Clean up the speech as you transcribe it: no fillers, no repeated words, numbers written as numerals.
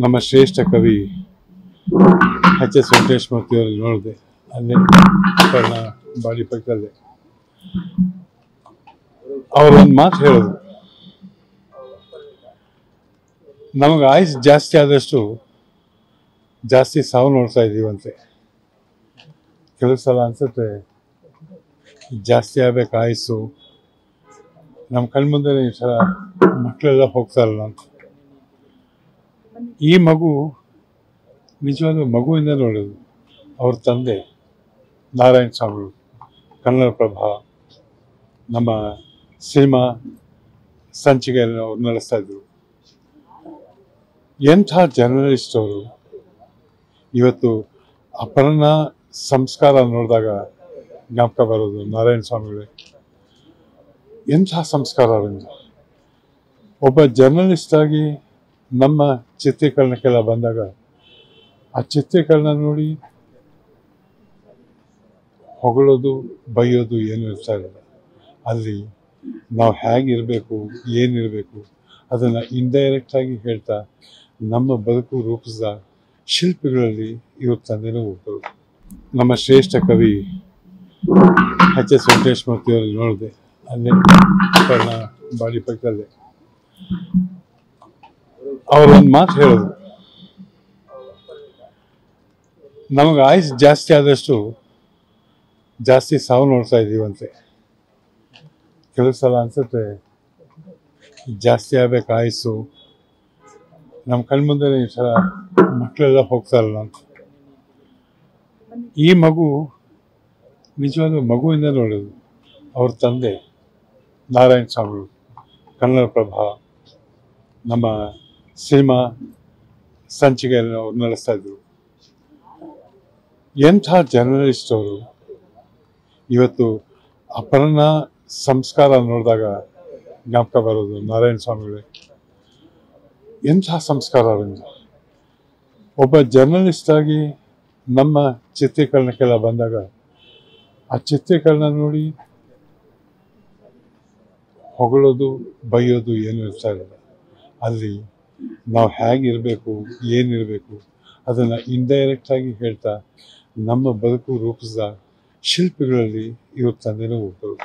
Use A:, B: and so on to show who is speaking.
A: ನಮ್ಮ ಶ್ರೇಷ್ಠ ಕವಿ ಎಚ್.ಎಸ್. ವೆಂಕಟೇಶ್ಮೂರ್ತಿಯವರಲ್ಲಿ ನೋಡಿದೆ. ಅಲ್ಲೇ ಕರ್ಣ ಬಾಡಿ ಪಕ್ಕದಲ್ಲೇ ಅವರೊಂದು ಮಾತು ಹೇಳಿದ್ರು, ನಮಗೆ ಆಯುಸ್ ಜಾಸ್ತಿ ಆದಷ್ಟು ಜಾಸ್ತಿ ಸಾವು ನೋಡ್ತಾ ಇದ್ದೀವಂತೆ. ಕೆಲವು ಸಲ ಅನ್ಸುತ್ತೆ ಜಾಸ್ತಿ ಆಗ್ಬೇಕು ಆಯುಸ್ಸು, ನಮ್ಮ ಕಣ್ಮುಂದೆ ಈ ಥರ ಮಕ್ಕಳೆಲ್ಲ ಹೋಗ್ತಾರಲ್ಲ ಅಂತ. ಈ ಮಗು ನಿಜವಾಗ್ಲೂ ಮಗುವಿಂದ ನೋಡೋದು. ಅವ್ರ ತಂದೆ ನಾರಾಯಣ ಸ್ವಾಮಿಗಳು ಕನ್ನಡಪ್ರಭ ನಮ್ಮ ಸಿನಿಮಾ ಸಂಚಿಕೆಯನ್ನು ಅವ್ರು ನಡೆಸ್ತಾ ಇದ್ರು. ಎಂಥ ಜರ್ನಲಿಸ್ಟ್ ಅವರು. ಇವತ್ತು ಅಪರ್ಣ ಸಂಸ್ಕಾರ ನೋಡಿದಾಗ ಜ್ಞಾಪಕ ಬರೋದು ನಾರಾಯಣ ಸ್ವಾಮಿಗಳೇ. ಎಂಥ ಸಂಸ್ಕಾರ ಅವರಿಂದ. ಒಬ್ಬ ಜರ್ನಲಿಸ್ಟ್ ಆಗಿ ನಮ್ಮ ಚಿತ್ರೀಕರಣಕ್ಕೆಲ್ಲ ಬಂದಾಗ ಆ ಚಿತ್ರೀಕರಣ ನೋಡಿ ಹೊಗಳೋದು ಬೈಯೋದು ಏನು ಇರ್ತಾ ಇರಲಿಲ್ಲ. ಅಲ್ಲಿ ನಾವು ಹೇಗಿರಬೇಕು, ಏನಿರಬೇಕು ಅದನ್ನು ಇಂಡೈರೆಕ್ಟಾಗಿ ಹೇಳ್ತಾ ನಮ್ಮ ಬದುಕು ರೂಪಿಸಿದ ಶಿಲ್ಪಿಗಳಲ್ಲಿ ಇವ್ರ ತಂದೆನೂ ಒಬ್ಬರು. ನಮ್ಮ ಶ್ರೇಷ್ಠ ಕವಿ ಎಚ್.ಎಸ್. ವೆಂಕಟೇಶ್ಮೂರ್ತಿಯವರಲ್ಲಿ ನೋಡಿದೆ. ಅಲ್ಲೇ ಕರ್ಣ ಬಾಡಿ ಪಕ್ಕದಲ್ಲೇ ಅವರೊಂದು ಮಾತು ಹೇಳಿದ್ರು, ನಮಗೆ ಆಯುಸ್ ಜಾಸ್ತಿ ಆದಷ್ಟು ಜಾಸ್ತಿ ಸಾವು ನೋಡ್ತಾ ಇದ್ದೀವಂತೆ. ಕೆಲವು ಸಲ ಅನ್ಸುತ್ತೆ ಜಾಸ್ತಿ ಆಗ್ಬೇಕು ಆಯುಸ್ಸು, ನಮ್ಮ ಕಣ್ಮುಂದೆ ಈ ಥರ ಮಕ್ಕಳೆಲ್ಲ ಹೋಗ್ತಾರಲ್ಲ ಅಂತ. ಈ ಮಗು ನಿಜವಾಗ್ಲೂ ಮಗುವಿಂದ ನೋಡೋದು. ಅವ್ರ ತಂದೆ ನಾರಾಯಣ ಸ್ವಾಮಿಗಳು ಕನ್ನಡಪ್ರಭ ನಮ್ಮ ಸಿನಿಮಾ ಸಂಚಿಕೆಯನ್ನು ಅವ್ರು ನಡೆಸ್ತಾ ಇದ್ರು. ಎಂಥ ಜರ್ನಲಿಸ್ಟ್ ಅವರು. ಇವತ್ತು ಅಪರ್ಣ ಸಂಸ್ಕಾರ ನೋಡಿದಾಗ ಜ್ಞಾಪಕ ಬರೋದು ನಾರಾಯಣ ಸ್ವಾಮಿಗಳೇ. ಎಂಥ ಸಂಸ್ಕಾರ ಅವರಿಂದ. ಒಬ್ಬ ಜರ್ನಲಿಸ್ಟ್ ಆಗಿ ನಮ್ಮ ಚಿತ್ರೀಕರಣಕ್ಕೆಲ್ಲ ಬಂದಾಗ ಆ ಚಿತ್ರೀಕರಣ ನೋಡಿ ಹೊಗಳೋದು ಬೈಯೋದು ಏನು ಇರ್ತಾ ಇರಲಿಲ್ಲ. ಅಲ್ಲಿ ನಾವು ಹೇಗಿರಬೇಕು, ಏನಿರಬೇಕು ಅದನ್ನು ಇಂಡೈರೆಕ್ಟಾಗಿ ಹೇಳ್ತಾ ನಮ್ಮ ಬದುಕು ರೂಪಿಸಿದ ಶಿಲ್ಪಿಗಳಲ್ಲಿ ಇವ್ರ ತಂದೆನೂ ಒಬ್ಬರು.